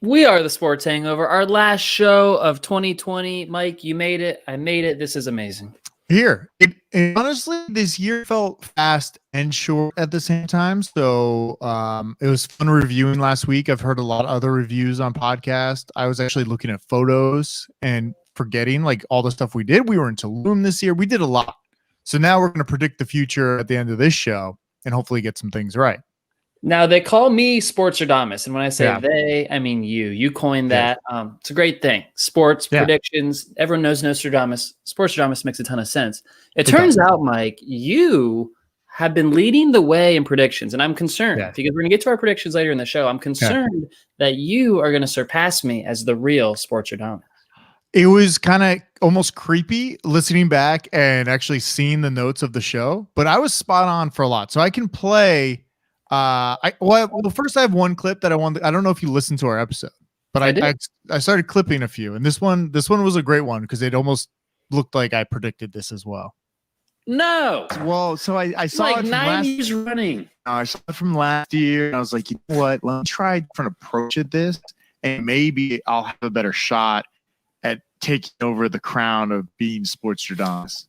We are the Sports Hangover, our last show of 2020. Mike, you made it. I made it. This is amazing. Here, it honestly, this year felt fast and short at the same time. So it was fun reviewing last week. I've heard a lot of other reviews on podcast. I was actually looking at photos and forgetting like all the stuff we did. We were in Tulum this year. We did a lot. So now we're going to predict the future at the end of this show and hopefully get some things right. Now, they call me Sportstradamus, and when I say they, I mean you. You coined that. It's a great thing. Sports, predictions, everyone knows Nostradamus. Sportstradamus makes a ton of sense. It turns out, Mike, you have been leading the way in predictions, and I'm concerned because we're going to get to our predictions later in the show. I'm concerned that you are going to surpass me as the real Sportstradamus. It was kind of almost creepy listening back and actually seeing the notes of the show, but I was spot on for a lot. So I can play... first I have one clip that I want. I don't know if you listened to our episode, but I started clipping a few, and this one was a great one because it almost looked like I predicted this as well. No, well, so I saw like it from 9 years running. I saw it from last year, and I was like, you know what? Let me try a different approach at this, and maybe I'll have a better shot at taking over the crown of being Sportstradamus.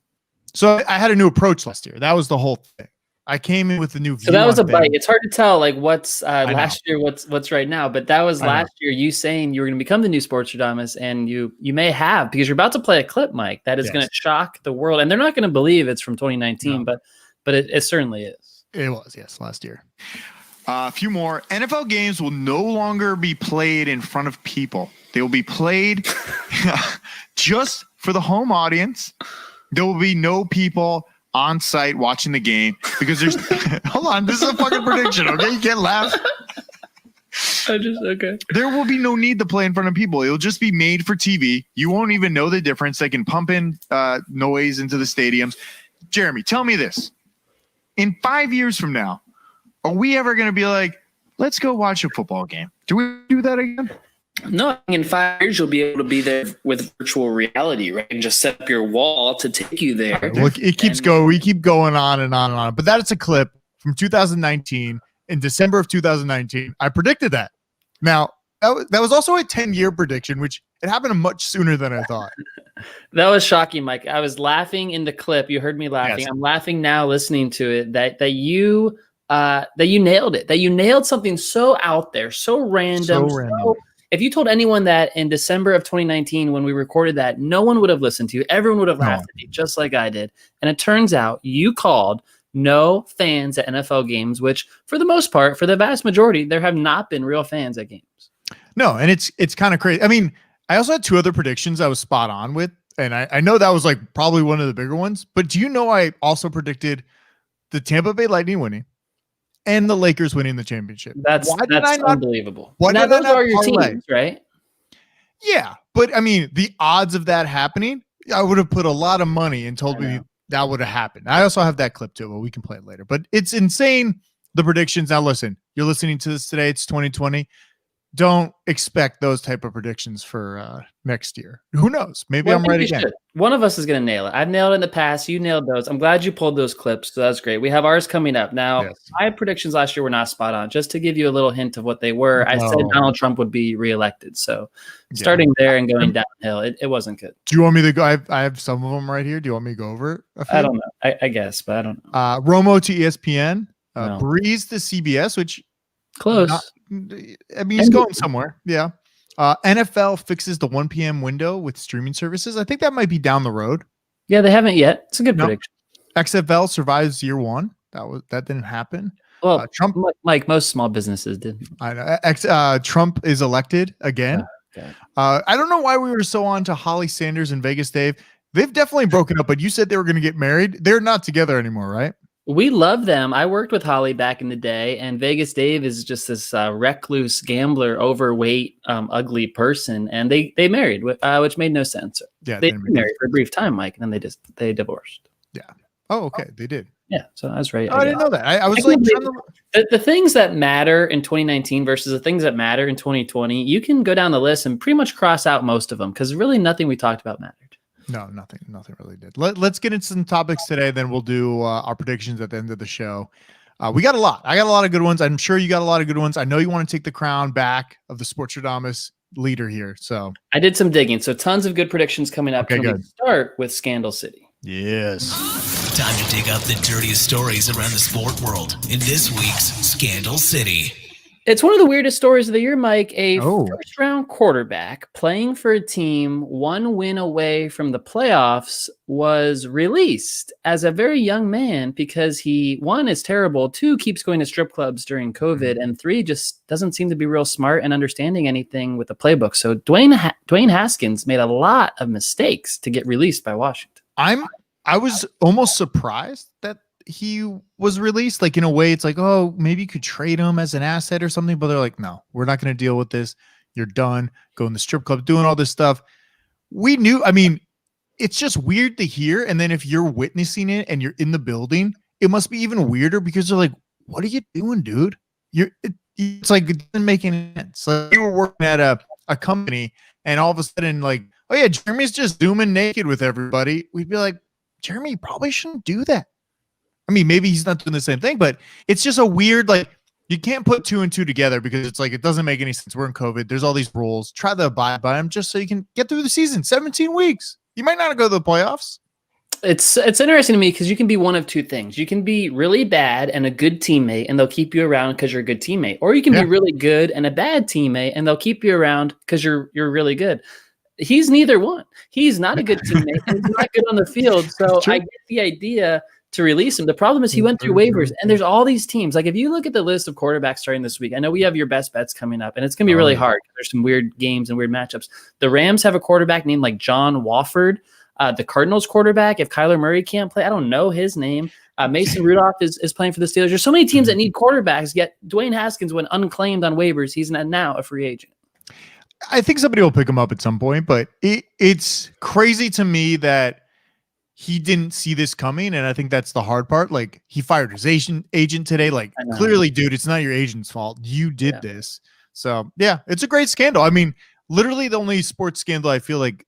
So I had a new approach last year. That was the whole thing. I came in with a new view. So that was a bite. It's hard to tell like what's last year, what's right now. But that was last year you saying you were going to become the new Sportstradamus, and you may have, because you're about to play a clip, Mike, that is going to shock the world. And they're not going to believe it's from 2019, but it certainly is. It was, yes, last year. A few more. NFL games will no longer be played in front of people. They will be played just for the home audience. There will be no people on site watching the game because there's hold on, this is a fucking prediction, okay? You can't laugh. Okay. There will be no need to play in front of people. It'll just be made for TV. You won't even know the difference. They can pump in noise into the stadiums. Jeremy, tell me this. In 5 years from now, are we ever going to be like, let's go watch a football game? Do we do that again? No, in 5 years, you'll be able to be there with virtual reality, right? And just set up your wall to take you there. Look, it keeps going. We keep going on and on and on. But that's a clip from 2019. In December of 2019, I predicted that. Now, that was also a 10-year prediction, which it happened much sooner than I thought. That was shocking, Mike. I was laughing in the clip. You heard me laughing. Yes. I'm laughing now listening to it that you nailed it. That you nailed something so out there, so random. If you told anyone that in December of 2019, when we recorded that, no one would have listened to you. Everyone would have laughed at you, just like I did. And it turns out you called no fans at NFL games, which for the most part, for the vast majority, there have not been real fans at games. No, and it's kind of crazy. I mean, I also had two other predictions I was spot on with, and I know that was like probably one of the bigger ones. But do you know I also predicted the Tampa Bay Lightning winning and the Lakers winning the championship? That's unbelievable. Now, those are your teams, right? Yeah, but I mean, the odds of that happening, I would have put a lot of money and told me that would have happened. I also have that clip too, but we can play it later. But it's insane, the predictions. Now listen, you're listening to this today. It's 2020. Don't expect those type of predictions for next year. Who knows? Maybe I'm right again. One of us is going to nail it. I've nailed it in the past. You nailed those. I'm glad you pulled those clips. So that's great. We have ours coming up. Now, my predictions last year were not spot on. Just to give you a little hint of what they were, I said Donald Trump would be reelected. So starting there and going downhill, it wasn't good. Do you want me to go? I have some of them right here. Do you want me to go over it? I don't know. I guess, but I don't know. Romo to ESPN. Breeze to CBS, which close. I mean, he's going somewhere. Yeah. NFL fixes the 1 p.m. window with streaming services. I think that might be down the road. Yeah, they haven't yet. It's a good prediction. XFL survives year one. That didn't happen. Well, Trump, like most small businesses did. I know. Trump is elected again. I don't know why we were so on to Holly Sanders and Vegas Dave. They've definitely broken up, but you said they were going to get married. They're not together anymore, right? We love them. I worked with Holly back in the day, and Vegas Dave is just this recluse, gambler, overweight, ugly person, and they married, which made no sense. Yeah, they married for a brief time, Mike, and then they divorced. Yeah. Oh, okay, they did. Yeah, so I was right. Oh, I didn't know that. I was like, the things that matter in 2019 versus the things that matter in 2020. You can go down the list and pretty much cross out most of them because really nothing we talked about mattered. No, nothing really did. Let's get into some topics today. Then we'll do our predictions at the end of the show. We got a lot. I got a lot of good ones. I'm sure you got a lot of good ones. I know you want to take the crown back of the Sportstradamus leader here. So I did some digging. So tons of good predictions coming up. Okay, Can good. we start with Scandal City? Yes. Time to dig up the dirtiest stories around the sport world in this week's Scandal City. It's one of the weirdest stories of the year, Mike. A Oh. first-round quarterback playing for a team 1 win away from the playoffs was released as a very young man because he, 1, is terrible, 2, keeps going to strip clubs during COVID, and 3, just doesn't seem to be real smart and understanding anything with the playbook. So Dwayne Haskins made a lot of mistakes to get released by Washington. I was almost surprised that he was released. Like, in a way, it's like, oh, maybe you could trade him as an asset or something. But they're like, no, we're not going to deal with this. You're done. Go in the strip club, doing all this stuff. We knew. I mean, it's just weird to hear. And then if you're witnessing it and you're in the building, it must be even weirder because they're like, what are you doing, dude? It's like, it doesn't make any sense. Like, you were working at a company and all of a sudden, like, oh yeah, Jeremy's just zooming naked with everybody. We'd be like, Jeremy, you probably shouldn't do that. I mean, maybe he's not doing the same thing, but it's just a weird, like, you can't put 2 and 2 together because it's like, it doesn't make any sense. We're in COVID. There's all these rules. Try to abide by them just so you can get through the season. 17 weeks. You might not go to the playoffs. It's interesting to me because you can be one of 2 things. You can be really bad and a good teammate, and they'll keep you around because you're a good teammate. Or you can be really good and a bad teammate, and they'll keep you around because you're really good. He's neither one. He's not a good teammate. And he's not good on the field. So I get the idea to release him. The problem is he went through waivers, and there's all these teams. Like, if you look at the list of quarterbacks starting this week, I know we have your best bets coming up, and it's going to be really hard. There's some weird games and weird matchups. The Rams have a quarterback named like John Wofford. The Cardinals quarterback, if Kyler Murray can't play, I don't know his name. Mason Rudolph is playing for the Steelers. There's so many teams that need quarterbacks, yet Dwayne Haskins went unclaimed on waivers. He's now a free agent. I think somebody will pick him up at some point, but it's crazy to me that he didn't see this coming. And I think that's the hard part. Like, he fired his agent today. Like, clearly, dude, it's not your agent's fault. You did this. So yeah, it's a great scandal. I mean, literally the only sports scandal I feel like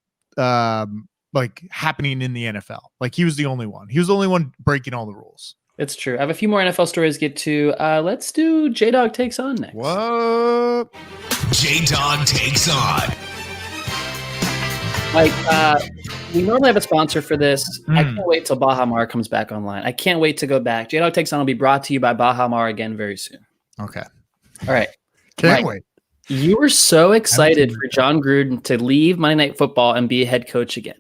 happening in the NFL. Like, he was the only one. He was the only one breaking all the rules. It's true. I have a few more NFL stories to get to. Let's do J-Dawg Takes On next. What? J-Dawg Takes On. Like, we normally have a sponsor for this. I can't wait till Baha Mar comes back online. I can't wait to go back. J-Dawg Takes On will be brought to you by Baha Mar again very soon. Okay. All right. Can't wait. You were so excited for John Gruden to leave Monday Night Football and be a head coach again.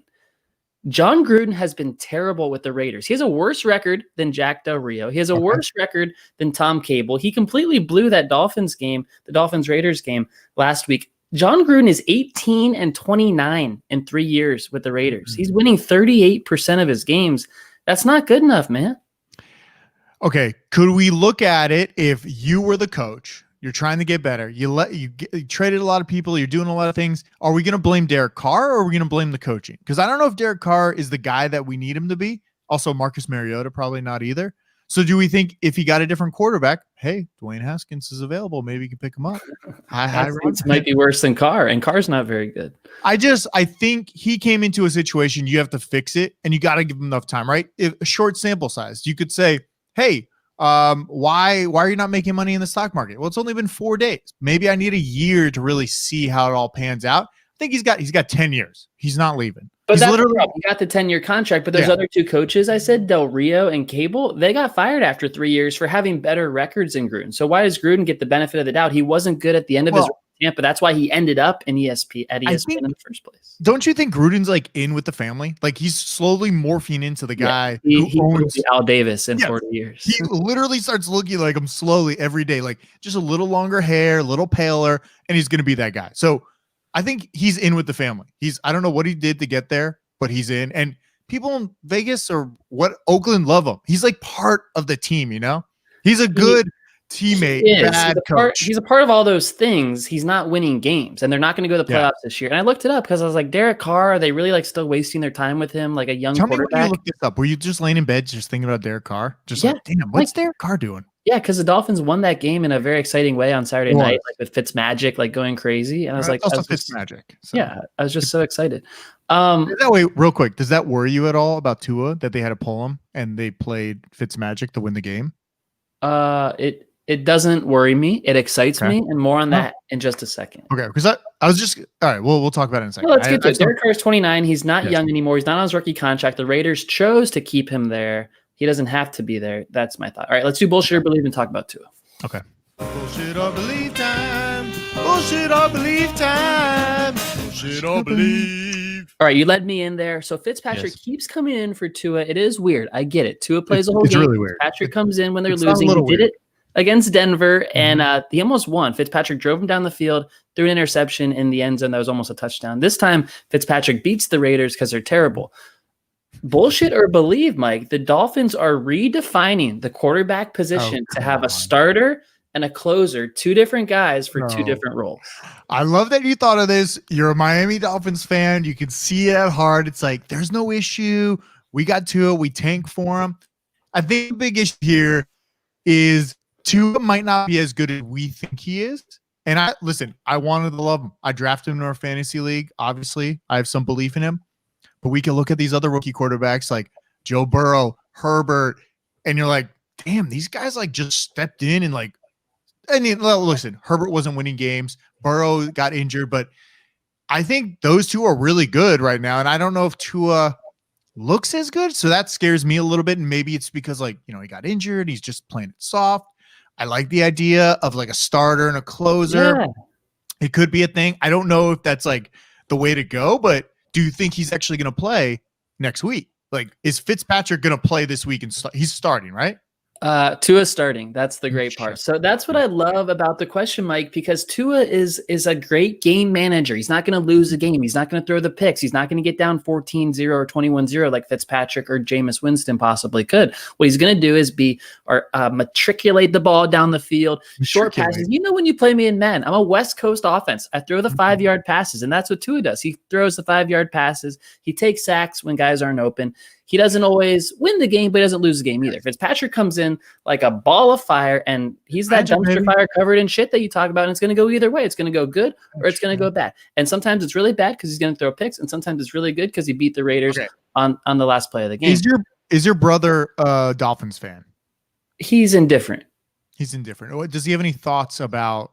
John Gruden has been terrible with the Raiders. He has a worse record than Jack Del Rio. He has a worse record than Tom Cable. He completely blew that the Dolphins-Raiders game last week. John Gruden is 18-29 in 3 years with the Raiders. He's winning 38% of his games. That's not good enough, man. Okay. Could we look at it if you were the coach? You're trying to get better. You traded a lot of people. You're doing a lot of things. Are we going to blame Derek Carr or are we going to blame the coaching? Because I don't know if Derek Carr is the guy that we need him to be. Also, Marcus Mariota, probably not either. So do we think if he got a different quarterback, hey, Dwayne Haskins is available, maybe you can pick him up? Haskins might be worse than Carr, and Carr's not very good. I think he came into a situation, you have to fix it, and you got to give him enough time, right? If a short sample size, you could say, hey, why are you not making money in the stock market? Well, it's only been 4 days. Maybe I need a year to really see how it all pans out. I think he's got 10 years. He's not leaving. But that's literally he got the 10-year contract. But there's other 2 coaches. I said Del Rio and Cable. They got fired after 3 years for having better records than Gruden. So why does Gruden get the benefit of the doubt? He wasn't good at the end of his camp, but that's why he ended up in ESPN in the first place. Don't you think Gruden's like in with the family? Like, he's slowly morphing into the guy who owns Al Davis in 40 years. He literally starts looking like him slowly every day, like just a little longer hair, a little paler, and he's going to be that guy. So I think he's in with the family. I don't know what he did to get there, but he's in. And people in Vegas or Oakland love him. He's like part of the team, you know? He's a good teammate, bad coach. He's a part of all those things. He's not winning games, and they're not going to go to the playoffs this year. And I looked it up because I was like, Derek Carr, are they really like still wasting their time with him, like a young quarterback? Tell me when you looked this up. Were you just laying in bed just thinking about Derek Carr? Just like, damn, what's Derek Carr doing? Yeah, because the Dolphins won that game in a very exciting way on Saturday night, like with Fitzmagic, like going crazy. And I was like, also Fitzmagic. So. Yeah, I was just so excited. Wait, real quick, does that worry you at all about Tua that they had to pull him and they played Fitzmagic to win the game? It doesn't worry me. It excites me, and more on that in just a second. Okay, because I was just all right. We'll talk about it in a second. Well, let's get to it. Derek Carr is 29. He's not young anymore. He's not on his rookie contract. The Raiders chose to keep him there. He doesn't have to be there. That's my thought. All right, let's do bullshit or believe and talk about Tua. Okay. Bullshit or believe time. Bullshit or believe time. Bullshit or believe. All right, you led me in there. So Fitzpatrick keeps coming in for Tua. It is weird. I get it. Tua plays the whole game. Really weird. Fitzpatrick comes in when they're losing. He did it against Denver, and he almost won. Fitzpatrick drove him down the field, threw an interception in the end zone that was almost a touchdown. This time, Fitzpatrick beats the Raiders because they're terrible. Bullshit or believe, Mike, the Dolphins are redefining the quarterback position to have a starter and a closer, two different guys for two different roles. I love that you thought of this. You're a Miami Dolphins fan. You can see it at heart. It's like, there's no issue. We got Tua. We tank for him. I think the big issue here is Tua might not be as good as we think he is. And I wanted to love him. I drafted him in our fantasy league. Obviously, I have some belief in him. But we can look at these other rookie quarterbacks like Joe Burrow, Herbert, and you're like, damn, these guys like just stepped in and like, listen, Herbert wasn't winning games. Burrow got injured, but I think those two are really good right now. And I don't know if Tua looks as good. So that scares me a little bit. And maybe it's because he got injured. He's just playing it soft. I like the idea of like a starter and a closer. Yeah. It could be a thing. I don't know if that's like the way to go, but do you think he's actually going to play next week? Like, is Fitzpatrick going to play this week? And he's starting, right? Tua starting. That's the great part. So that's what I love about the question, Mike, because Tua is a great game manager. He's not going to lose a game. He's not going to throw the picks. He's not going to get down 14-0 or 21-0 like Fitzpatrick or Jameis Winston possibly could. What he's going to do is matriculate the ball down the field, short passes. You know, when you play me in Madden, I'm a West Coast offense. I throw the 5-yard passes, and that's what Tua does. He throws the 5-yard passes. He takes sacks when guys aren't open. He doesn't always win the game, but he doesn't lose the game either. Fitzpatrick comes in like a ball of fire, and he's that dumpster fire covered in shit that you talk about, and it's going to go either way. It's going to go good or it's going to go bad. And sometimes it's really bad because he's going to throw picks, and sometimes it's really good because he beat the Raiders on the last play of the game. Is your brother a Dolphins fan? He's indifferent. He's indifferent. Does he have any thoughts about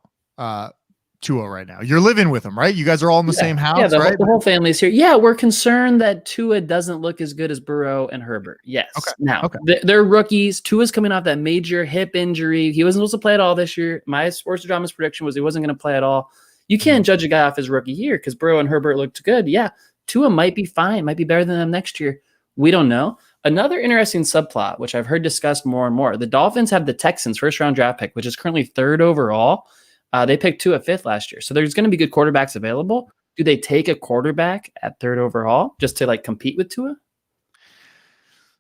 Tua right now? You're living with him, right? You guys are all in the same house, right? The whole family's here. Yeah, we're concerned that Tua doesn't look as good as Burrow and Herbert. Yes. Okay. Now, they're rookies. Tua's coming off that major hip injury. He wasn't supposed to play at all this year. My Sportstradmus prediction was he wasn't going to play at all. You can't judge a guy off his rookie year because Burrow and Herbert looked good. Yeah, Tua might be fine, might be better than them next year. We don't know. Another interesting subplot, which I've heard discussed more and more, the Dolphins have the Texans' first-round draft pick, which is currently 3rd overall. They picked 2 at 5th last year. So there's going to be good quarterbacks available. Do they take a quarterback at 3rd overall just to like compete with Tua?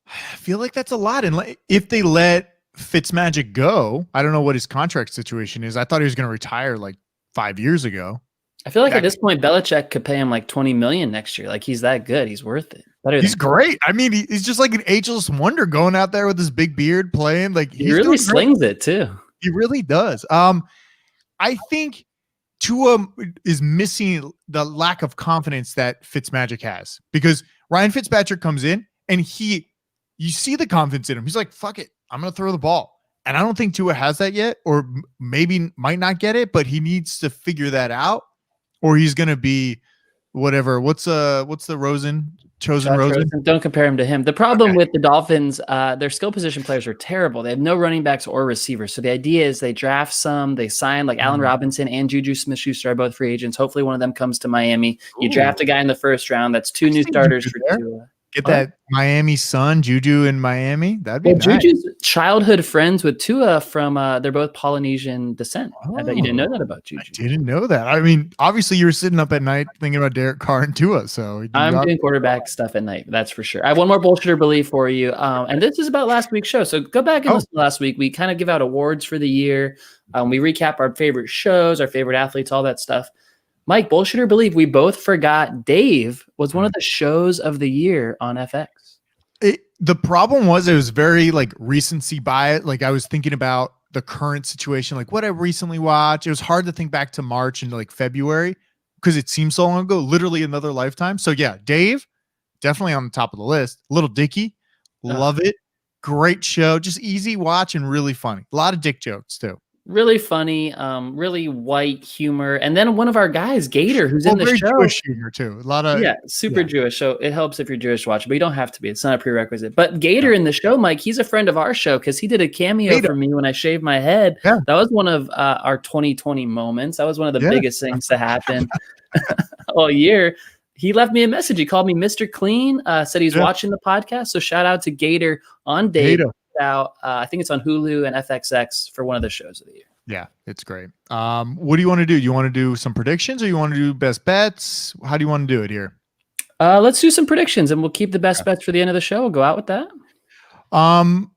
I feel like that's a lot. And if they let Fitzmagic go, I don't know what his contract situation is. I thought he was going to retire like 5 years ago. I feel like at this point, Belichick could pay him like $20 million next year. Like he's that good. He's worth it. He's great. I mean, he's just like an ageless wonder going out there with his big beard playing. Like he really slings it too. He really does. I think Tua is missing the lack of confidence that Fitzmagic has, because Ryan Fitzpatrick comes in and you see the confidence in him. He's like, fuck it, I'm going to throw the ball. And I don't think Tua has that yet, or maybe might not get it, but he needs to figure that out, or he's going to be whatever. What's the Rosen? Chosen Rosen. Don't compare him to him. The problem with the Dolphins, their skill position players are terrible. They have no running backs or receivers. So the idea is they draft some, they sign like Allen Robinson and Juju Smith-Schuster are both free agents. Hopefully one of them comes to Miami. You draft a guy in the 1st round. That's 2 new starters for Tua. Get that Miami son, Juju in Miami. That'd be nice. Juju's childhood friends with Tua from they're both Polynesian descent. I bet you didn't know that about Juju. I didn't know that. I mean, obviously you were sitting up at night thinking about Derek Carr and Tua. So I'm doing quarterback stuff at night. That's for sure. I have one more bullshit or belief for you. And this is about last week's show. So go back and listen to last week. We kind of give out awards for the year. We recap our favorite shows, our favorite athletes, all that stuff. Mike, bullshit or believe, we both forgot Dave was one of the shows of the year on FX. The problem was it was very like recency bias. Like I was thinking about the current situation, like what I recently watched. It was hard to think back to March and like February because it seems so long ago, literally another lifetime. So yeah, Dave, definitely on the top of the list. Little Dicky, love it. Great show, just easy watch and really funny. A lot of dick jokes too. Really funny, really white humor. And then one of our guys, Gator, who's in the very show. Jewish humor too. A lot of super Jewish. So it helps if you're Jewish to watch, but you don't have to be. It's not a prerequisite. But Gator in the show, Mike, he's a friend of our show because he did a cameo for me when I shaved my head. Yeah. That was one of our 2020 moments. That was one of the biggest things to happen all year. He left me a message. He called me Mr. Clean, said he's watching the podcast. So shout out to Gator on Date. I think it's on Hulu and FXX for one of the shows of the year. Yeah, it's great. What do you want to do? Do you want to do some predictions or you want to do best bets? How do you want to do it here? Let's do some predictions and we'll keep the best bets for the end of the show. We'll go out with that.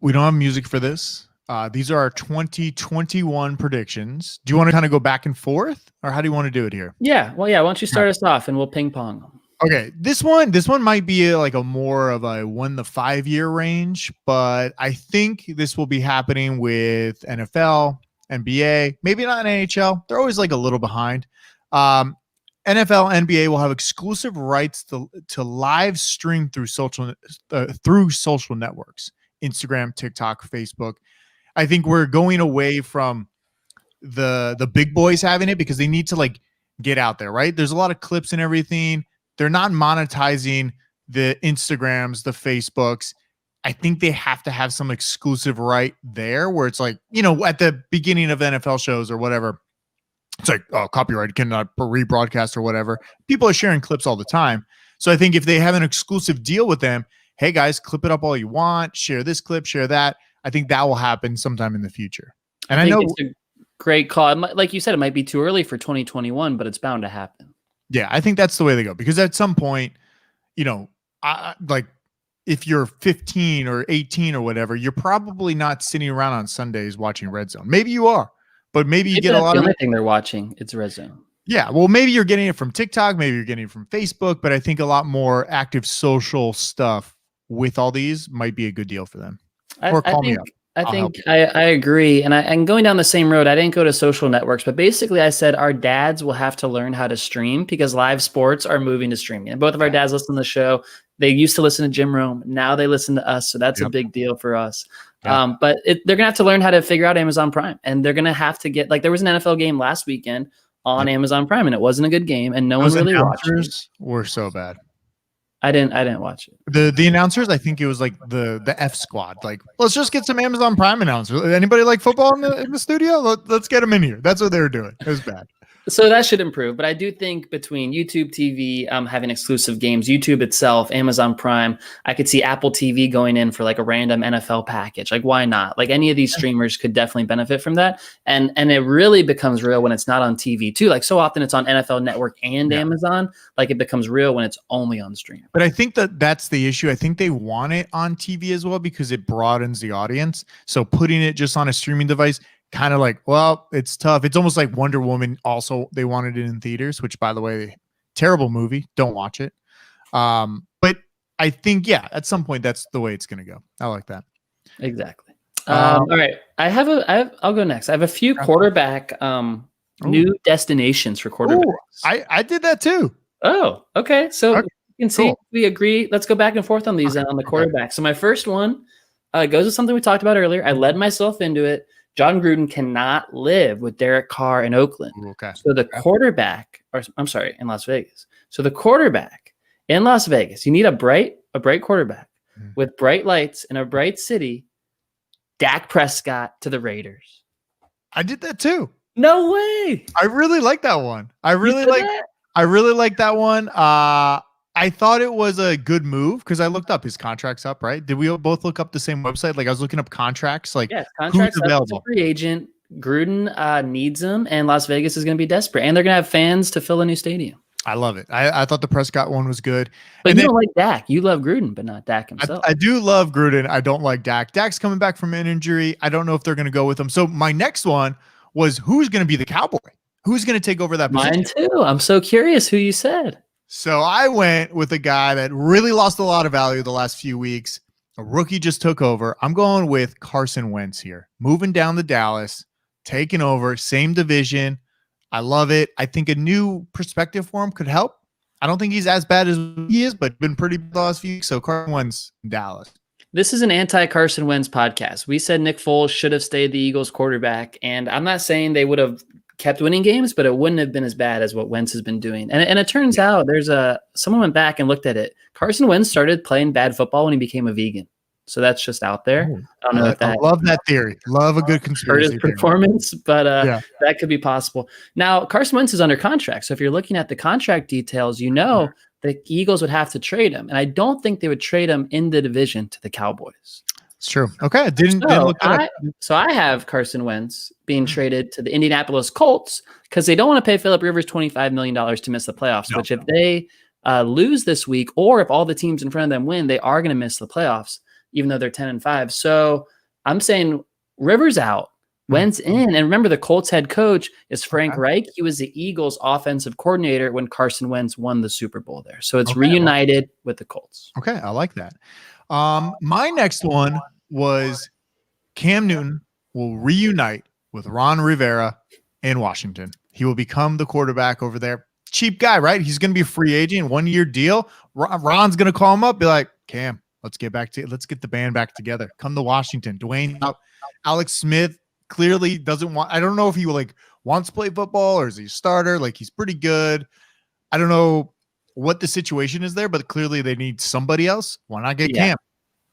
We don't have music for this. These are our 2021 predictions. Do you want to kind of go back and forth or how do you want to do it here? Yeah. Well, yeah. Why don't you start us off and we'll ping pong. Okay, this one might be like a more of a 1 to 5 year range, but I think this will be happening with NFL, NBA, maybe not NHL. They're always like a little behind. NFL, NBA will have exclusive rights to live stream through social networks, Instagram, TikTok, Facebook. I think we're going away from the big boys having it because they need to like get out there, right? There's a lot of clips and everything. They're not monetizing the Instagrams, the Facebooks. I think they have to have some exclusive right there where it's like, you know, at the beginning of NFL shows or whatever, it's like, oh, copyright cannot rebroadcast or whatever. People are sharing clips all the time. So I think if they have an exclusive deal with them, hey guys, clip it up all you want, share this clip, share that. I think that will happen sometime in the future. And I know it's a great call. Like you said, it might be too early for 2021, but it's bound to happen. Yeah, I think that's the way they go because at some point, you know, like if you're 15 or 18 or whatever, you're probably not sitting around on Sundays watching Red Zone. Maybe you are, but maybe you get a lot of everything they're watching. It's Red Zone. Yeah, well, maybe you're getting it from TikTok, maybe you're getting it from Facebook, but I think a lot more active social stuff with all these might be a good deal for them. Or call me up. I think I agree. And going down the same road, I didn't go to social networks, but basically I said our dads will have to learn how to stream because live sports are moving to streaming. And both of our dads listen to the show. They used to listen to Jim Rome. Now they listen to us. So that's a big deal for us. But they're going to have to learn how to figure out Amazon Prime. And they're going to have to get, like, there was an NFL game last weekend on Amazon Prime, and it wasn't a good game, and no one really watched it. Were so bad. I didn't watch it. The announcers, I think it was like the F squad. Like, let's just get some Amazon Prime announcers. Anybody like football in the studio? Let's get them in here. That's what they were doing. It was bad. So that should improve. But I do think between YouTube TV having exclusive games, YouTube itself, Amazon Prime, I could see Apple TV going in for like a random NFL package. Like, why not? Like, any of these streamers could definitely benefit from that. And it really becomes real when it's not on TV too. Like, so often it's on NFL Network and Amazon. Like, it becomes real when it's only on stream. But I think that's the issue. I think they want it on TV as well because it broadens the audience. So putting it just on a streaming device, kind of like, well, it's tough. It's almost like Wonder Woman. Also, they wanted it in theaters, which, by the way, terrible movie. Don't watch it. But I think, at some point, that's the way it's going to go. I like that. Exactly. All right. I'll go next. I have a few quarterback new destinations for quarterbacks. I did that too. Oh, okay. So you can see we agree. Let's go back and forth on these on the quarterback. So my first one goes with something we talked about earlier. I led myself into it. John Gruden cannot live with Derek Carr in Oakland. Okay. So the quarterback, in Las Vegas. So the quarterback in Las Vegas, you need a bright quarterback with bright lights in a bright city. Dak Prescott to the Raiders. I did that too. No way. I really like that one. I really like that one. I thought it was a good move because I looked up his contract's up, right? Did we both look up the same website? Like, I was looking up contracts, like contracts who's available. Free agent. Gruden needs him, and Las Vegas is going to be desperate, and they're going to have fans to fill a new stadium. I love it. I thought the Prescott one was good. But you don't like Dak. You love Gruden, but not Dak himself. I do love Gruden. I don't like Dak. Dak's coming back from an injury. I don't know if they're going to go with him. So my next one was who's going to be the Cowboy? Who's going to take over that position? Mine too. I'm so curious who you said. So I went with a guy that really lost a lot of value the last few weeks. A rookie just took over. I'm going with Carson Wentz here. Moving down to Dallas, taking over, same division. I love it. I think a new perspective for him could help. I don't think he's as bad as he is, but been pretty bad the last few weeks. So Carson Wentz in Dallas. This is an anti-Carson Wentz podcast. We said Nick Foles should have stayed the Eagles quarterback, and I'm not saying they would have kept winning games, but it wouldn't have been as bad as what Wentz has been doing. And it turns out someone went back and looked at it. Carson Wentz started playing bad football when he became a vegan. So that's just out there. I don't know if that. I love that theory. Love a good conspiracy hurt his performance, but that could be possible. Now, Carson Wentz is under contract. So if you're looking at the contract details, the Eagles would have to trade him. And I don't think they would trade him in the division to the Cowboys. It's true. Okay. Didn't look that up. So I have Carson Wentz being traded to the Indianapolis Colts because they don't want to pay Phillip Rivers $25 million to miss the playoffs, which if they lose this week, or if all the teams in front of them win, they are going to miss the playoffs, even though they're 10-5. So I'm saying Rivers out, Wentz in. And remember, the Colts head coach is Frank Reich. He was the Eagles offensive coordinator when Carson Wentz won the Super Bowl there. So it's reunited with the Colts. Okay. I like that. My next one was Cam Newton will reunite with Ron Rivera in Washington. He will become the quarterback over there. Cheap guy, right? He's going to be a free agent, 1-year deal. Ron's going to call him up, be like, Cam, let's get the band back together. Come to Washington. Dwayne out. Alex Smith clearly doesn't want. I don't know if he wants to play football or is he a starter. Like, he's pretty good. I don't know what the situation is there, but clearly they need somebody else. Why not get Cam?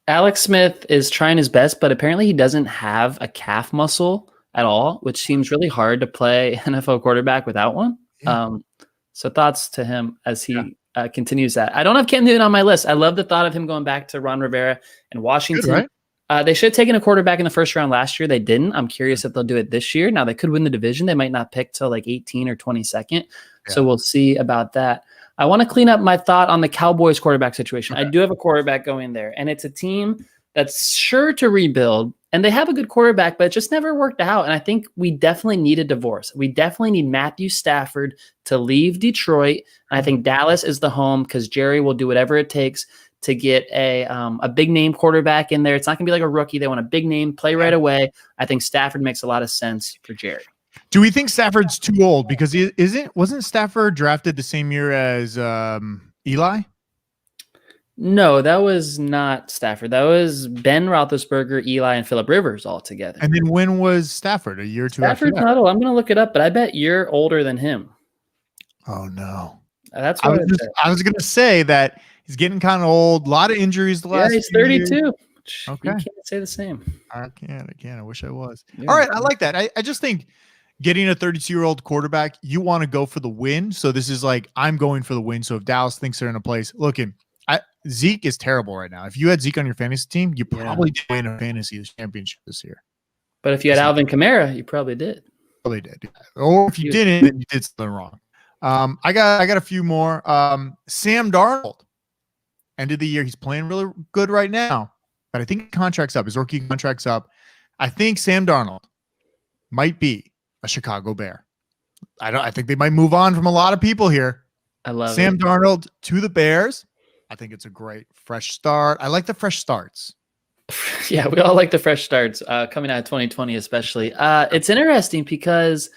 Alex Smith is trying his best, but apparently he doesn't have a calf muscle at all, which seems really hard to play NFL quarterback without one. Yeah. So thoughts to him as he continues that. I don't have Cam Newton on my list. I love the thought of him going back to Ron Rivera and Washington. Good, right? They should have taken a quarterback in the first round last year. They didn't. I'm curious if they'll do it this year. Now, they could win the division. They might not pick till like 18 or 22nd. Yeah. So we'll see about that. I want to clean up my thought on the Cowboys quarterback situation. I do have a quarterback going there, and it's a team that's sure to rebuild, and they have a good quarterback, but it just never worked out. And I think we definitely need a divorce. We definitely need Matthew Stafford to leave Detroit. And I think Dallas is the home because Jerry will do whatever it takes to get a big name quarterback in there. It's not going to be like a rookie. They want a big name, play right away. I think Stafford makes a lot of sense for Jerry. Do we think Stafford's too old? Because wasn't Stafford drafted the same year as Eli? No, that was not Stafford. That was Ben Roethlisberger, Eli, and Phillip Rivers all together. And then when was Stafford? A year or two Stafford's after that? not old. I'm going to look it up, but I bet you're older than him. Oh, no. That's what I was going to say that he's getting kind of old. A lot of injuries the last he's 32. Years. Okay. You can't say the same. I can't. I wish I was. Yeah. All right. I like that. I just think getting a 32-year-old quarterback, you want to go for the win. So this is like, I'm going for the win. So if Dallas thinks they're in a place, Zeke is terrible right now. If you had Zeke on your fantasy team, you probably did win a fantasy championship this year. But if you had Alvin Kamara, you probably did. Probably did. Or if you didn't, then you did something wrong. I got a few more. Sam Darnold, end of the year. He's playing really good right now, but I think contract's up. His rookie contract's up. I think Sam Darnold might be a Chicago Bear. I think they might move on from a lot of people here. I love Sam Darnold to the Bears. I think it's a great fresh start. I like the fresh starts. Yeah, we all like the fresh starts coming out of 2020, especially. It's interesting because,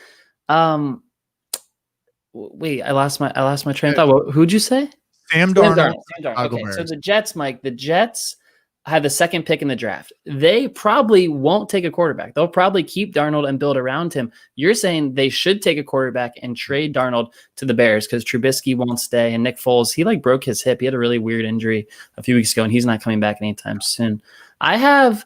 wait, I lost my train of thought. Who'd you say? Sam Darnold. Okay, so the Jets, Mike. The Jets have the second pick in the draft. They probably won't take a quarterback. They'll probably keep Darnold and build around him. You're saying they should take a quarterback and trade Darnold to the Bears because Trubisky won't stay. And Nick Foles, he broke his hip. He had a really weird injury a few weeks ago, and he's not coming back anytime soon. I have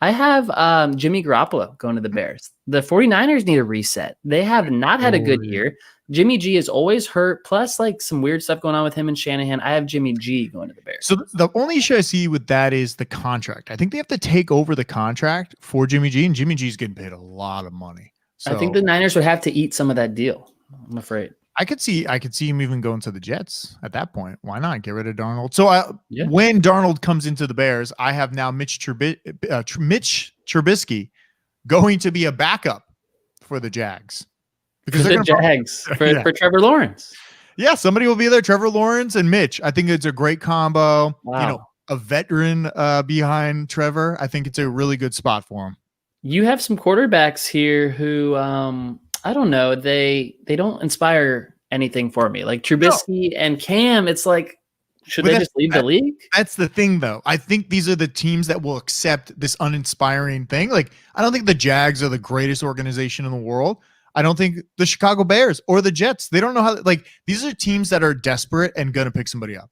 Jimmy Garoppolo going to the Bears. The 49ers need a reset. They have not had a good year. Jimmy G is always hurt, plus some weird stuff going on with him and Shanahan. I have Jimmy G going to the Bears. So the only issue I see with that is the contract. I think they have to take over the contract for Jimmy G, and Jimmy G's getting paid a lot of money. So I think the Niners would have to eat some of that deal. I'm afraid. I could see him even going to the Jets at that point. Why not get rid of Darnold? So when Darnold comes into the Bears, I have now Mitch Trubisky going to be a backup for the Jags. Because for the Jags, for Trevor Lawrence. Yeah, somebody will be there. Trevor Lawrence and Mitch. I think it's a great combo. Wow. A veteran behind Trevor. I think it's a really good spot for him. You have some quarterbacks here who I don't know. They don't inspire anything for me. Like Trubisky and Cam, it's like Should they just leave the league? That's the thing, though. I think these are the teams that will accept this uninspiring thing. Like, I don't think the Jags are the greatest organization in the world. I don't think the Chicago Bears or the Jets, they don't know how, like, these are teams that are desperate and going to pick somebody up.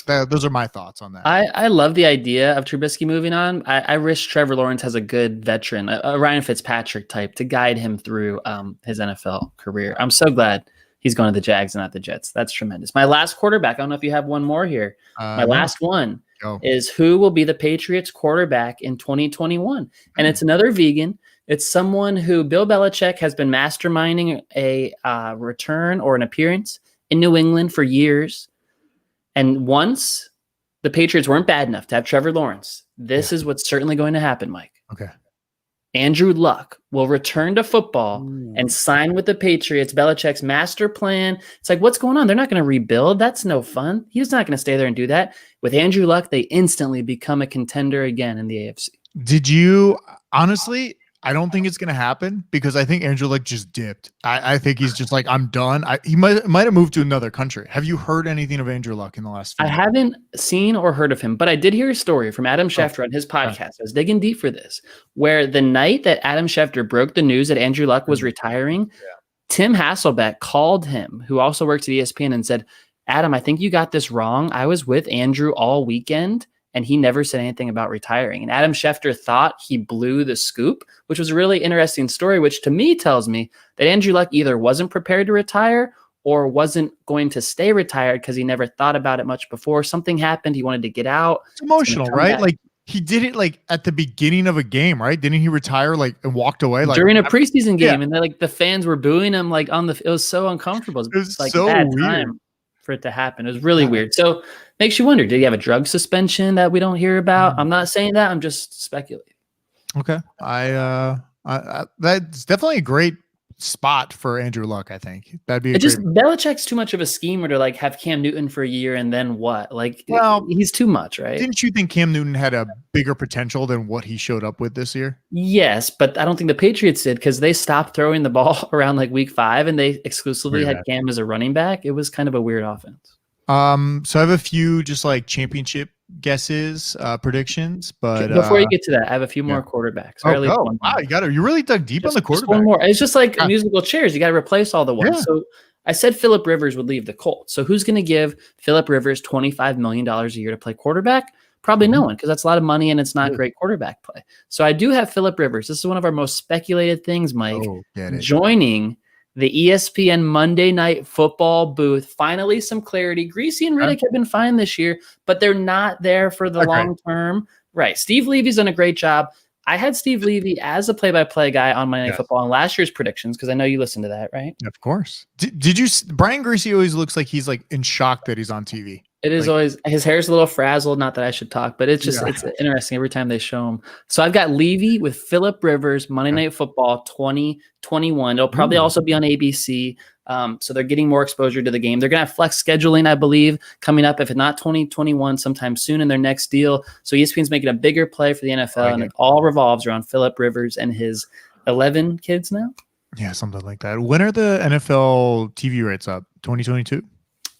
Those are my thoughts on that. I love the idea of Trubisky moving on. I wish Trevor Lawrence has a good veteran, a Ryan Fitzpatrick type to guide him through his NFL career. I'm so glad he's going to the Jags and not the Jets. That's tremendous. My last quarterback, I don't know if you have one more here. My last one is who will be the Patriots quarterback in 2021. And it's another vegan. It's someone who Bill Belichick has been masterminding a return or an appearance in New England for years. And once the Patriots weren't bad enough to have Trevor Lawrence, this is what's certainly going to happen, Mike. Okay. Andrew Luck will return to football and sign with the Patriots. Belichick's master plan. It's like, what's going on? They're not going to rebuild. That's no fun. He's not going to stay there and do that. With Andrew Luck, they instantly become a contender again in the AFC. Did you honestly? I don't think it's going to happen because I think Andrew Luck just dipped. I think he's just like, I'm done. He might have moved to another country. Have you heard anything of Andrew Luck in the last few I haven't seen or heard of him, but I did hear a story from Adam Schefter on his podcast. I was digging deep for this, where the night that Adam Schefter broke the news that Andrew Luck was retiring, Tim Hasselbeck called him, who also works at ESPN, and said, Adam, I think you got this wrong. I was with Andrew all weekend, and he never said anything about retiring. And Adam Schefter thought he blew the scoop, which was a really interesting story, which to me tells me that Andrew Luck either wasn't prepared to retire or wasn't going to stay retired because he never thought about it much before. Something happened. He wanted to get out. It's emotional, right? Back. Like he did it like at the beginning of a game, right? Didn't he retire like and walked away like during a preseason game? And then like the fans were booing him like on the, it was so uncomfortable. It was like so bad weird time for it to happen. It was really weird. So makes you wonder, did he have a drug suspension that we don't hear about? I'm not saying that. I'm just speculating. Okay. That's definitely a great spot for Andrew Luck, I think. That'd be Belichick's too much of a schemer to like have Cam Newton for a year and then what? Like, well, he's too much, right? Didn't you think Cam Newton had a bigger potential than what he showed up with this year? Yes, but I don't think the Patriots did because they stopped throwing the ball around like week 5 and they exclusively had Cam as a running back. It was kind of a weird offense. So I have a few just like championship guesses, predictions, but before you get to that, I have a few more quarterbacks. Wow, you really dug deep on the quarterback. One more. It's just like musical chairs. You got to replace all the ones. So I said Phillip Rivers would leave the Colts. So who's going to give Phillip Rivers $25 million a year to play quarterback? Probably no one, because that's a lot of money and it's not great quarterback play. So I do have Phillip Rivers. This is one of our most speculated things, Mike, joining the ESPN Monday Night Football booth. Finally, some clarity. Greasy and Riddick have been fine this year, but they're not there for the long term. Right. Steve Levy's done a great job. I had Steve Levy as a play-by-play guy on Monday Night Football in last year's predictions because I know you listened to that, right? Of course. Did you? Brian Greasy always looks like he's like in shock that he's on TV. It is always, his hair's a little frazzled. Not that I should talk, but it's just, it's interesting every time they show him. So I've got Levy with Phillip Rivers, Monday Night Football 2021. It'll probably also be on ABC. So they're getting more exposure to the game. They're going to have flex scheduling, I believe, coming up, if it's not 2021, sometime soon in their next deal. So ESPN's making a bigger play for the NFL, and it all revolves around Phillip Rivers and his 11 kids now. Yeah, something like that. When are the NFL TV rates up? 2022?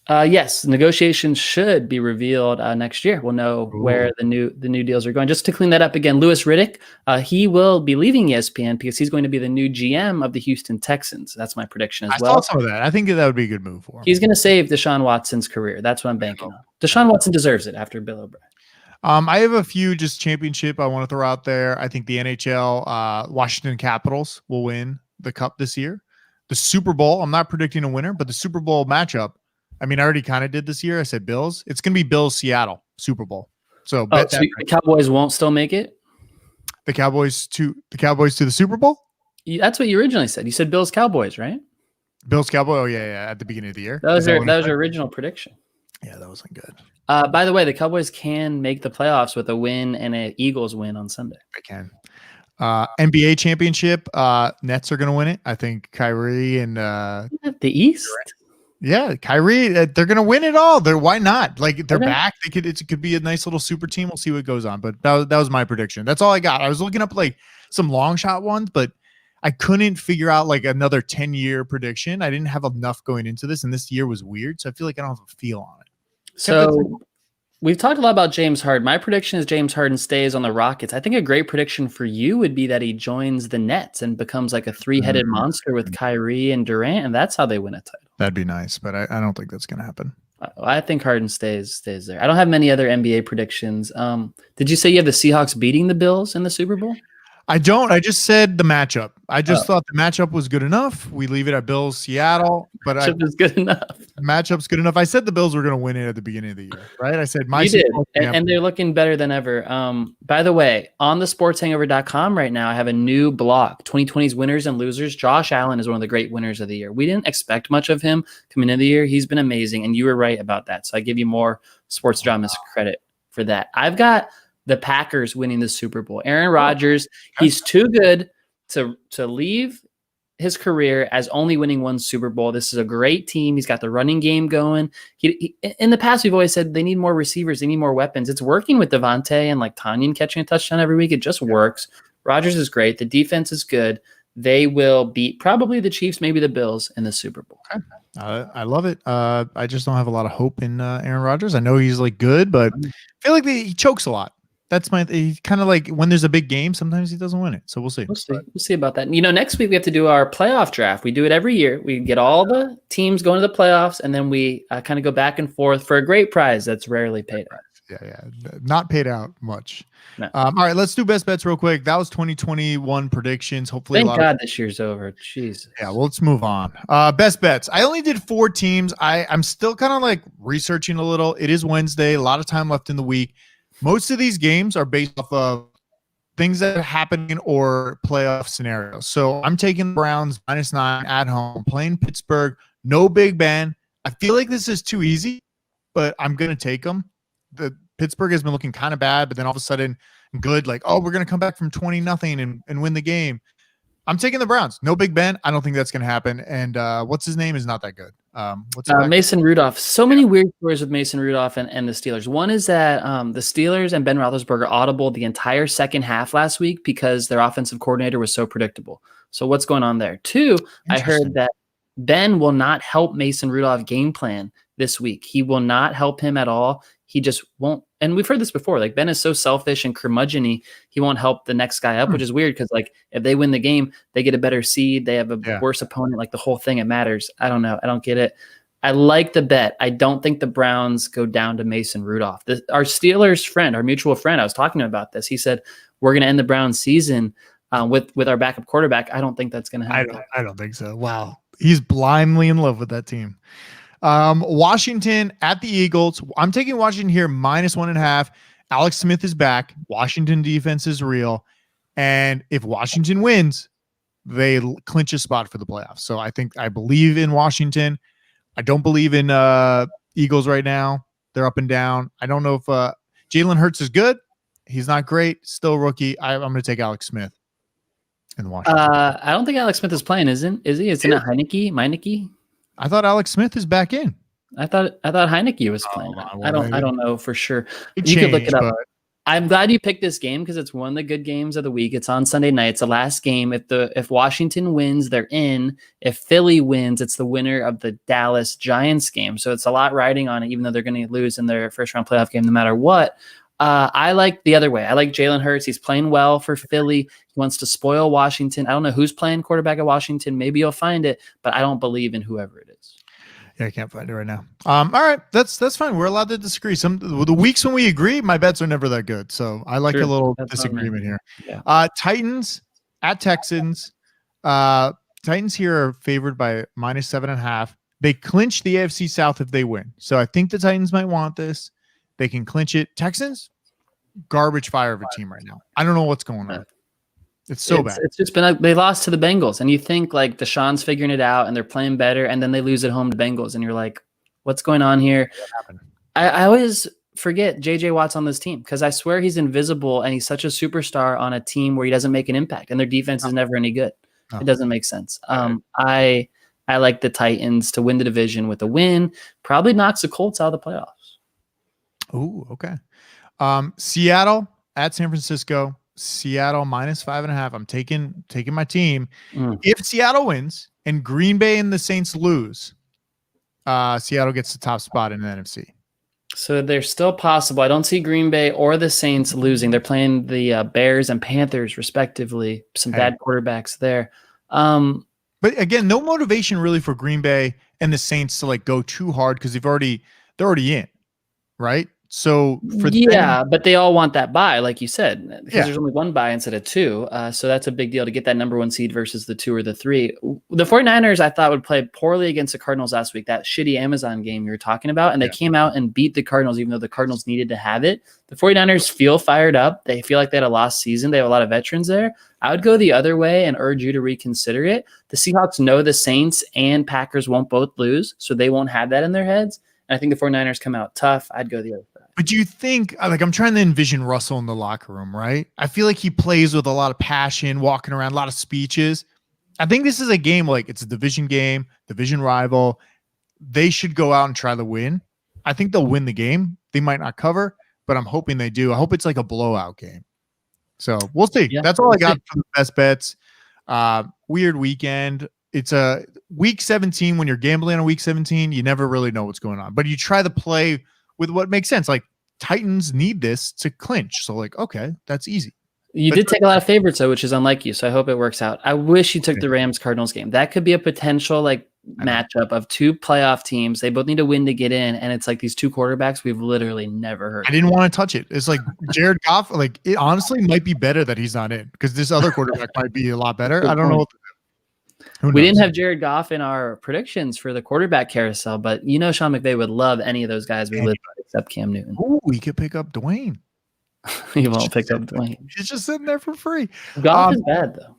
Yes, negotiations should be revealed next year. We'll know where the new deals are going. Just to clean that up again, Louis Riddick, he will be leaving ESPN because he's going to be the new GM of the Houston Texans. That's my prediction as well. I saw some of that. I think that would be a good move for him. He's going to save Deshaun Watson's career. That's what I'm banking on. Deshaun Watson deserves it after Bill O'Brien. I have a few just championship I want to throw out there. I think the NHL, Washington Capitals will win the cup this year. The Super Bowl, I'm not predicting a winner, but the Super Bowl matchup, I mean, I already kind of did this year. I said Bills. It's going to be Bills-Seattle Super Bowl. So, the Cowboys won't still make it? The Cowboys to the Super Bowl? That's what you originally said. You said Bills-Cowboys, right? Bills-Cowboys. Oh, yeah. At the beginning of the year. That was your original prediction. Yeah, that wasn't good. By the way, the Cowboys can make the playoffs with a win and an Eagles win on Sunday. They can. NBA championship. Nets are going to win it. I think Kyrie and the East. Yeah, Kyrie, they're going to win it all. Why not? Like they're back. It could be a nice little super team. We'll see what goes on. But that was my prediction. That's all I got. I was looking up like some long shot ones, but I couldn't figure out like another 10-year prediction. I didn't have enough going into this, and this year was weird. So I feel like I don't have a feel on it. So We've talked a lot about James Harden. My prediction is James Harden stays on the Rockets. I think a great prediction for you would be that he joins the Nets and becomes like a three-headed monster with Kyrie and Durant, and that's how they win a title. That'd be nice, but I don't think that's going to happen. I think Harden stays there. I don't have many other NBA predictions. Did you say you have the Seahawks beating the Bills in the Super Bowl? I don't. I just said the matchup. I just thought the matchup was good enough. We leave it at Bills, Seattle. But matchup is good enough. Matchup's good enough. I said the Bills were going to win it at the beginning of the year, right? I said you did, and they're looking better than ever. By the way, on the sportshangover.com right now, I have a new blog, 2020's winners and losers. Josh Allen is one of the great winners of the year. We didn't expect much of him coming into the year. He's been amazing, and you were right about that. So I give you more Sportstradamus credit for that. I've got the Packers winning the Super Bowl. Aaron Rodgers, he's too good to leave his career as only winning one Super Bowl. This is a great team. He's got the running game going. He in the past, we've always said they need more receivers. They need more weapons. It's working with Devontae and like Tanyan catching a touchdown every week. It just works. Rodgers is great. The defense is good. They will beat probably the Chiefs, maybe the Bills in the Super Bowl. I love it. I just don't have a lot of hope in Aaron Rodgers. I know he's like good, but I feel like he chokes a lot. That's he kind of like when there's a big game, sometimes he doesn't win it. So we'll see. We'll see about that. Next week we have to do our playoff draft. We do it every year. We get all the teams going to the playoffs, and then we kind of go back and forth for a great prize that's rarely paid out. Yeah. Not paid out much. No. All right, let's do best bets real quick. That was 2021 predictions. Hopefully, thank God this year's over. Jesus. Yeah, well, let's move on. Best bets. I only did 4 teams. I'm still kind of like researching a little. It is Wednesday. A lot of time left in the week. Most of these games are based off of things that are happening or playoff scenarios. So I'm taking the Browns -9 at home, playing Pittsburgh. No Big Ben. I feel like this is too easy, but I'm going to take them. The Pittsburgh has been looking kind of bad, but then all of a sudden good. Like, oh, we're going to come back from 20-0 and win the game. I'm taking the Browns. No Big Ben. I don't think that's going to happen. And what's his name is not that good. Mason Rudolph. So many weird stories with Mason Rudolph and the Steelers. One is that the Steelers and Ben Roethlisberger audibled the entire second half last week because their offensive coordinator was so predictable. So what's going on there? 2, I heard that Ben will not help Mason Rudolph game plan this week. He will not help him at all. He just won't. And we've heard this before. Like, Ben is so selfish and curmudgeon-y, he won't help the next guy up, which is weird because, like, if they win the game, they get a better seed. They have a worse opponent. Like, the whole thing, it matters. I don't know. I don't get it. I like the bet. I don't think the Browns go down to Mason Rudolph. Our Steelers friend, our mutual friend, I was talking to him about this. He said, we're going to end the Browns season with our backup quarterback. I don't think that's going to happen. I don't think so. Wow. He's blindly in love with that team. Washington at the Eagles. I'm taking Washington here -1.5. Alex Smith is back. Washington defense is real. And if Washington wins, they clinch a spot for the playoffs. So I believe in Washington. I don't believe in Eagles right now. They're up and down. I don't know if Jalen Hurts is good. He's not great. Still rookie. I'm going to take Alex Smith in Washington. I don't think Alex Smith is playing, is he? Isn't it Meineke? I thought Alex Smith is back in. I thought Heineke was playing. I don't know for sure. You could look it up. I'm glad you picked this game because it's one of the good games of the week. It's on Sunday night. It's the last game. If Washington wins, they're in. If Philly wins, it's the winner of the Dallas Giants game. So it's a lot riding on it, even though they're going to lose in their first round playoff game, no matter what. I like the other way. I like Jalen Hurts. He's playing well for Philly. He wants to spoil Washington. I don't know who's playing quarterback at Washington. Maybe you'll find it, but I don't believe in whoever it is. Yeah, I can't find it right now. All right, that's fine. We're allowed to disagree. The weeks when we agree, my bets are never that good. So I like a little disagreement here. Yeah. Titans at Texans. Titans here are favored by -7.5. They clinch the AFC South if they win. So I think the Titans might want this. They can clinch it. Texans, garbage fire of a team right now. I don't know what's going on. It's so bad. It's just been they lost to the Bengals, and you think like Deshaun's figuring it out, and they're playing better, and then they lose at home to Bengals, and you're like, what's going on here? I always forget JJ Watt's on this team because I swear he's invisible, and he's such a superstar on a team where he doesn't make an impact, and their defense is never any good. It doesn't make sense. I like the Titans to win the division with a win. Probably knocks the Colts out of the playoffs. Oh, okay. Seattle at San Francisco. Seattle -5.5. I'm taking my team. If Seattle wins and Green Bay and the Saints lose, Seattle gets the top spot in the NFC. So they're still possible. I don't see Green Bay or the Saints losing. They're playing the Bears and Panthers, respectively. Some bad quarterbacks there. But again, no motivation really for Green Bay and the Saints to like go too hard because they're already in, right? So for them, but they all want that bye, like you said, because there's only one bye instead of two. So that's a big deal to get that number 1 seed versus the 2 or the 3. The 49ers, I thought, would play poorly against the Cardinals last week, that shitty Amazon game you were talking about, and they came out and beat the Cardinals, even though the Cardinals needed to have it. The 49ers feel fired up. They feel like they had a lost season. They have a lot of veterans there. I would go the other way and urge you to reconsider it. The Seahawks know the Saints and Packers won't both lose, so they won't have that in their heads. And I think the 49ers come out tough. I'd go the other side. But do you think, like, I'm trying to envision Russell in the locker room, right? I feel like he plays with a lot of passion, walking around, a lot of speeches. I think this is a game, like, it's a division game, division rival. They should go out and try to win. I think they'll win the game. They might not cover, but I'm hoping they do. I hope it's like a blowout game. So we'll see. Yeah, that's all I got for the best bets. Weird weekend. It's a week 17. When you're gambling on week 17, you never really know what's going on, but you try to play with what makes sense. Like Titans need this to clinch. So like, okay, that's easy. You did take a lot of favorites though, which is unlike you. So I hope it works out. I wish you took the Rams Cardinals game. That could be a potential like matchup of 2 playoff teams. They both need to win to get in. And it's like these 2 quarterbacks we've literally never heard. I didn't want to touch it. It's like Jared Goff, like it honestly might be better that he's not in because this other quarterback might be a lot better. I don't know. We didn't have Jared Goff in our predictions for the quarterback carousel, but you know Sean McVay would love any of those guys we lived with except Cam Newton. Oh, we could pick up Dwayne. He won't pick up Dwayne. He's just sitting there for free. Goff is bad though.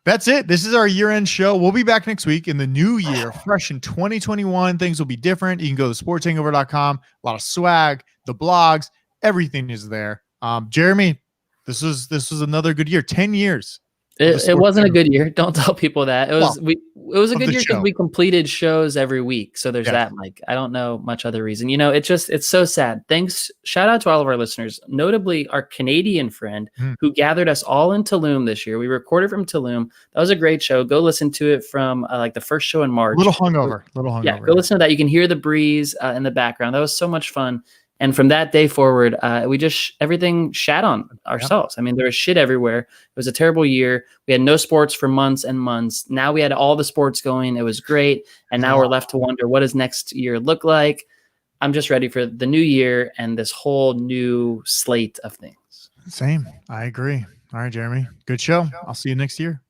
That's it. This is our year-end show. We'll be back next week in the new year, fresh in 2021. Things will be different. You can go to sportshangover.com. A lot of swag, the blogs, everything is there. Jeremy, this was another good year. 10 years. It wasn't a good year. Don't tell people that. It was a good year because we completed shows every week. So there's that. Like, I don't know much other reason. You know, it's so sad. Thanks. Shout out to all of our listeners, notably our Canadian friend who gathered us all in Tulum this year. We recorded from Tulum. That was a great show. Go listen to it from like the first show in March. Little hungover. Yeah, go listen to that. You can hear the breeze in the background. That was so much fun. And from that day forward, we just everything shat on ourselves. I mean, there was shit everywhere. It was a terrible year. We had no sports for months and months. Now we had all the sports going. It was great. And now we're left to wonder, what does next year look like? I'm just ready for the new year and this whole new slate of things. Same. I agree. All right, Jeremy. Good show. I'll see you next year.